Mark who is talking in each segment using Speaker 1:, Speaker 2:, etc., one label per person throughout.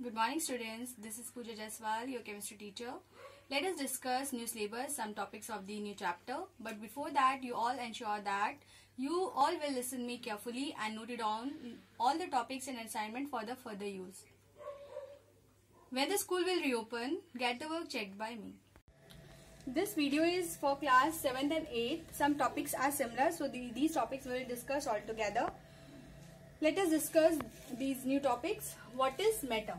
Speaker 1: Good morning students, this is Pooja Jaiswal, your chemistry teacher. Let us discuss new syllabus, some topics of the new chapter. But before that, you all ensure that you all will listen me carefully and note it down all the topics and assignment for the further use. When the school will reopen, get the work checked by me. This video is for class 7th and 8th. Some topics are similar, so these topics we will discuss all together. Let us discuss these new topics. What is matter?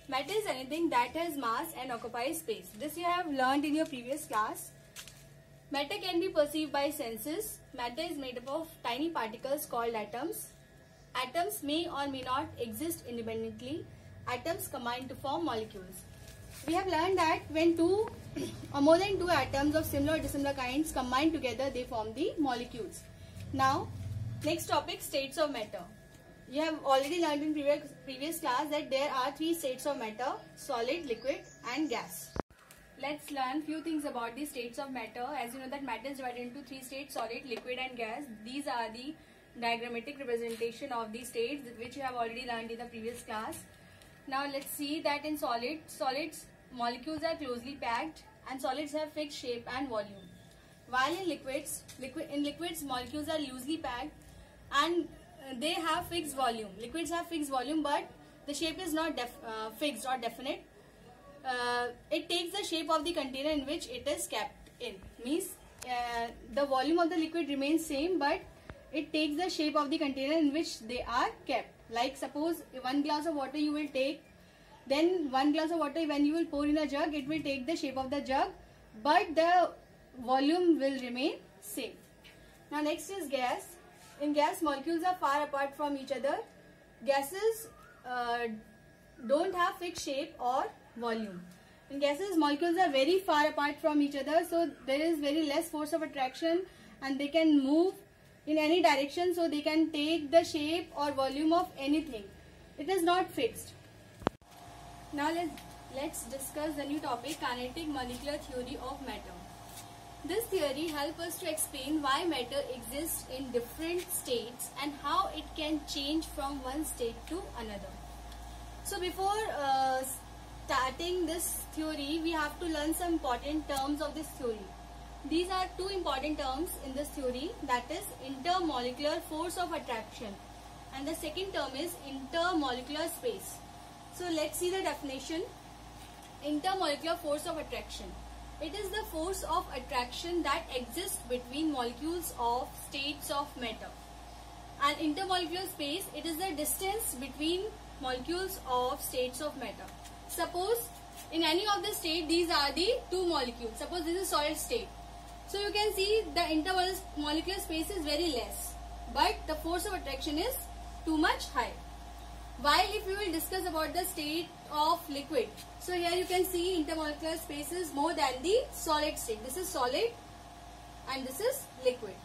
Speaker 1: Matter is anything that has mass and occupies space. This you have learned in your previous class. Matter can be perceived by senses. Matter is made up of tiny particles called atoms. Atoms may or may not exist independently. Atoms combine to form molecules. We have learned that when two or more than two atoms of similar or dissimilar kinds combine together, they form the molecules. Now, next topic, states of matter. You have already learned in previous class that there are three states of matter: solid, liquid and gas. Let's learn few things about the states of matter. As you know that matter is divided into three states: solid, liquid and gas. These are the diagrammatic representation of the states which you have already learned in the previous class. Now let's see that in solids molecules are closely packed and solids have fixed shape and volume. While in liquids molecules are loosely packed and they have fixed volume. Liquids have fixed volume, but the shape is not fixed or definite. It takes the shape of the container in which it is kept in. Means the volume of the liquid remains same, but it takes the shape of the container in which they are kept. Like suppose 1 glass of water you will take, then 1 glass of water when you will pour in a jug, it will take the shape of the jug, but the volume will remain same. Now next is gas. In gas, molecules are far apart from each other. Gases don't have fixed shape or volume. In gases, molecules are very far apart from each other, so there is very less force of attraction and they can move in any direction, so they can take the shape or volume of anything. It is not fixed. Now let's discuss the new topic, kinetic molecular theory of matter. This theory helps us to explain why matter exists in different states and how it can change from one state to another. So before starting this theory, we have to learn some important terms of this theory. These are two important terms in this theory, that is intermolecular force of attraction, and the second term is intermolecular space. So let's see the definition. Intermolecular force of attraction. It is the force of attraction that exists between molecules of states of matter. And intermolecular space, it is the distance between molecules of states of matter. Suppose in any of the state, these are the two molecules. Suppose this is solid state. So you can see the intermolecular space is very less, but the force of attraction is too much high. While if we will discuss about the state of liquid, so here you can see intermolecular space is more than the solid state. This is solid and this is liquid.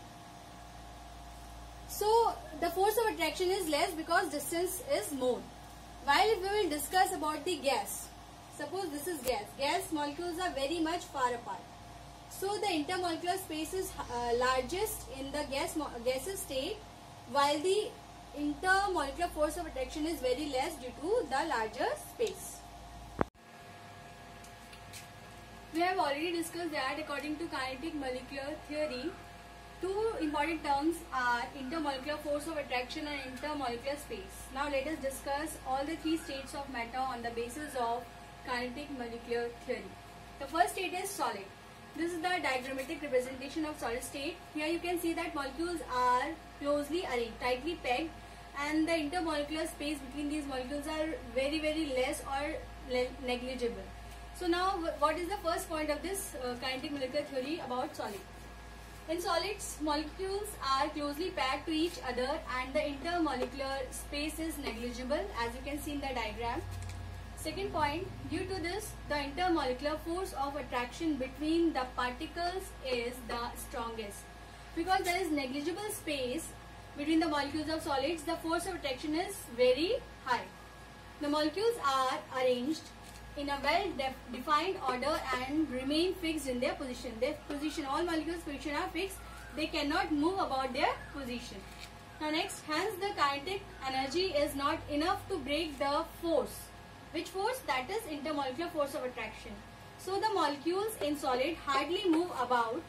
Speaker 1: So the force of attraction is less because distance is more. While if we will discuss about the gas, suppose this is gas. Gas molecules are very much far apart. So the intermolecular space is largest in the gaseous state, while the intermolecular force of attraction is very less due to the larger space. We have already discussed that according to kinetic molecular theory, two important terms are intermolecular force of attraction and intermolecular space. Now let us discuss all the three states of matter on the basis of kinetic molecular theory. The first state is solid. This is the diagrammatic representation of solid state. Here you can see that molecules are closely arranged, tightly pegged, and the intermolecular space between these molecules are very less or negligible. So now what is the first point of this kinetic molecular theory about solid? In solids, molecules are closely packed to each other and the intermolecular space is negligible, as you can see in the diagram. Second point, due to this, the intermolecular force of attraction between the particles is the strongest. Because there is negligible space between the molecules of solids, the force of attraction is very high. The molecules are arranged in a well-defined order and remain fixed in their position. Their position, all molecules' position are fixed. They cannot move about their position. Now next, hence the kinetic energy is not enough to break the force Which force? That is intermolecular force of attraction. So the molecules in solid hardly move about,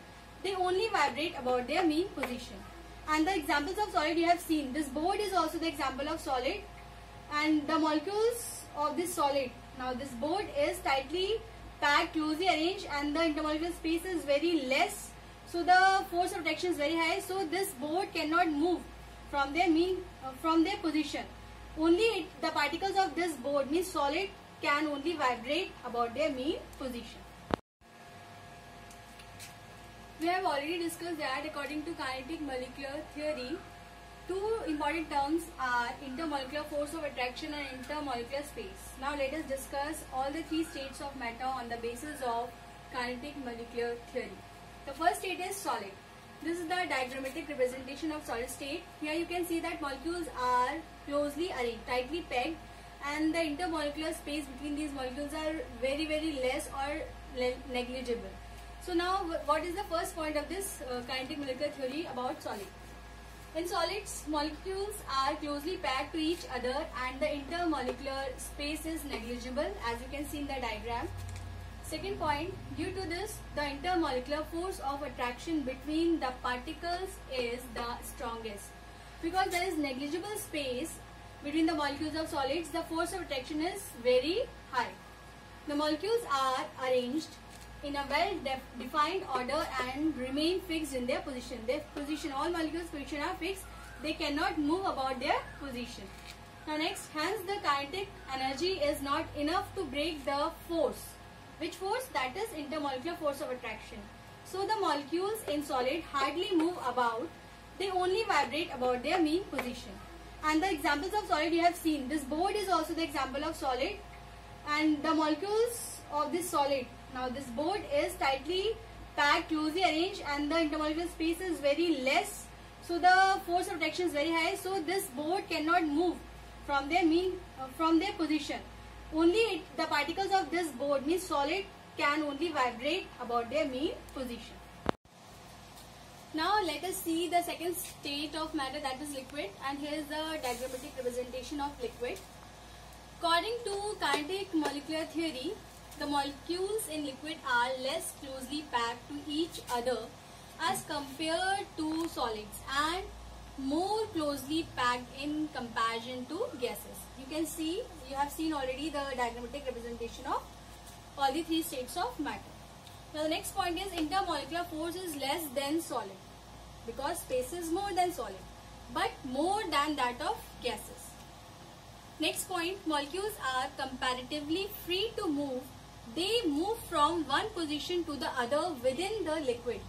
Speaker 1: they only vibrate about their mean position. And the examples of solid you have seen. This board is also the example of solid, and the molecules of this solid. Now this board is tightly packed, closely arranged, and the intermolecular space is very less. So the force of attraction is very high. So this board cannot move from their position. Only the particles of this board, means solid, can only vibrate about their mean position. We have already discussed that according to kinetic molecular theory, two important terms are intermolecular force of attraction and intermolecular space. Now let us discuss all the three states of matter on the basis of kinetic molecular theory. The first state is solid. This is the diagrammatic representation of solid state. Here you can see that molecules are closely arranged, tightly pegged, and the intermolecular space between these molecules are very less or negligible. So now what is the first point of this kinetic molecular theory about solid? In solids, molecules are closely packed to each other and the intermolecular space is negligible, as you can see in the diagram. Second point, due to this, the intermolecular force of attraction between the particles is the strongest. Because there is negligible space between the molecules of solids, the force of attraction is very high. The molecules are arranged in a well-defined order and remain fixed in their position. All molecules' position are fixed. They cannot move about their position. Now next, hence the kinetic energy is not enough to break the force. Which force? That is intermolecular force of attraction. So the molecules in solid hardly move about. They only vibrate about their mean position. And the examples of solid you have seen. This board is also the example of solid. And the molecules of this solid. Now this board is tightly packed, closely arranged, and the intermolecular space is very less. So the force of attraction is very high. So this board cannot move from their position. Only the particles of this board, means solid, can only vibrate about their mean position. Now let us see the second state of matter, that is liquid, and here is the diagrammatic representation of liquid. According to kinetic molecular theory, the molecules in liquid are less closely packed to each other as compared to solids and more closely packed in comparison to gases. You can see, you have seen already the diagrammatic representation of all the three states of matter. Now the next point is intermolecular force is less than solid because space is more than solid but more than that of gases. Next point, molecules are comparatively free to move. They move from one position to the other within the liquid,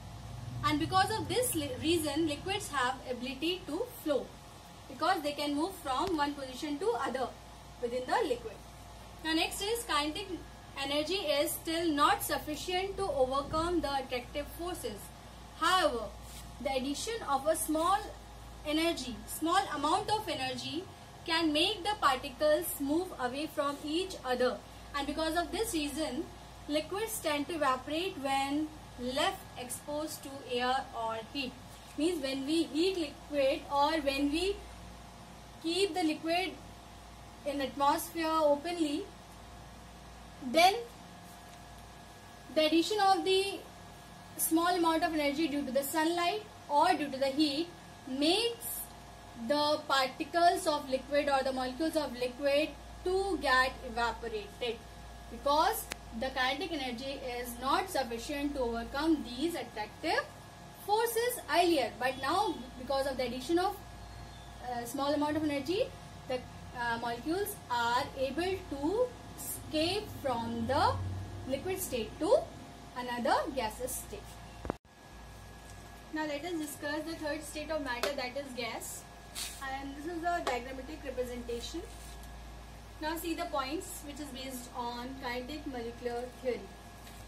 Speaker 1: and because of this reason liquids have ability to flow because they can move from one position to other within the liquid. Now next is kinetic energy is still not sufficient to overcome the attractive forces. However, the addition of a small amount of energy can make the particles move away from each other, and because of this reason liquids tend to evaporate when left exposed to air or heat. Means when we heat liquid or when we keep the liquid in atmosphere openly, then the addition of the small amount of energy due to the sunlight or due to the heat makes the particles of liquid or the molecules of liquid to get evaporated because the kinetic energy is not sufficient to overcome these attractive forces earlier. But now because of the addition of small amount of energy, the molecules are able to escape from the liquid state to another gaseous state. Now let us discuss the third state of matter, that is gas, and this is the diagrammatic representation. Now see the points which is based on kinetic molecular theory.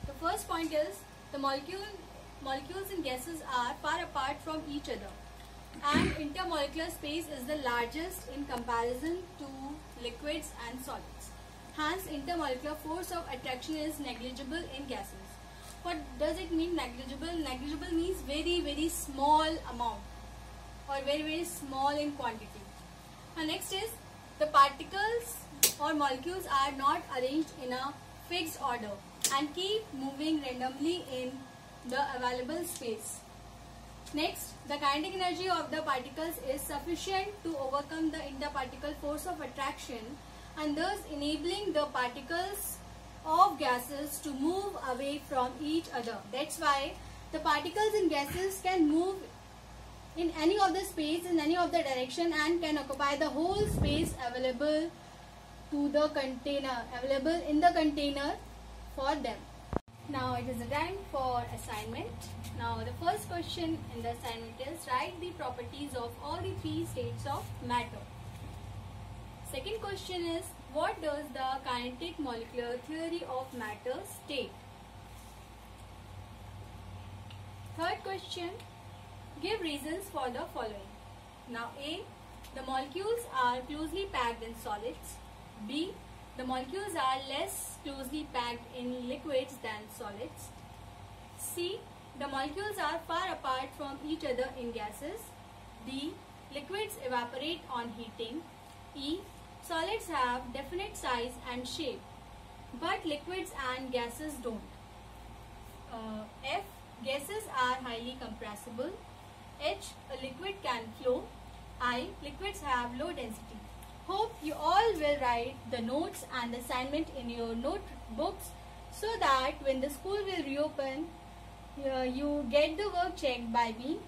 Speaker 1: The first point is the molecules in gases are far apart from each other and intermolecular space is the largest in comparison to liquids and solids. Hence intermolecular force of attraction is negligible in gases. What does it mean negligible? Negligible means very small amount or very small in quantity. And next is the particles or molecules are not arranged in a fixed order and keep moving randomly in the available space. Next, the kinetic energy of the particles is sufficient to overcome the interparticle force of attraction and thus enabling the particles of gases to move away from each other. That's why the particles in gases can move in any of the space, in any of the direction, and can occupy the whole space available to the container, available in the container for them. Now it is the time for assignment. Now the first question in the assignment is write the properties of all the three states of matter. Second question is what does the kinetic molecular theory of matter state? Third question, give reasons for the following. Now A, the molecules are closely packed in solids. B, the molecules are less closely packed in liquids than solids. C, the molecules are far apart from each other in gases. D, liquids evaporate on heating. E, solids have definite size and shape, but liquids and gases don't. F, gases are highly compressible. H, a liquid can flow. I, liquids have low density. Hope you all will write the notes and assignment in your notebooks so that when the school will reopen, you get the work checked by me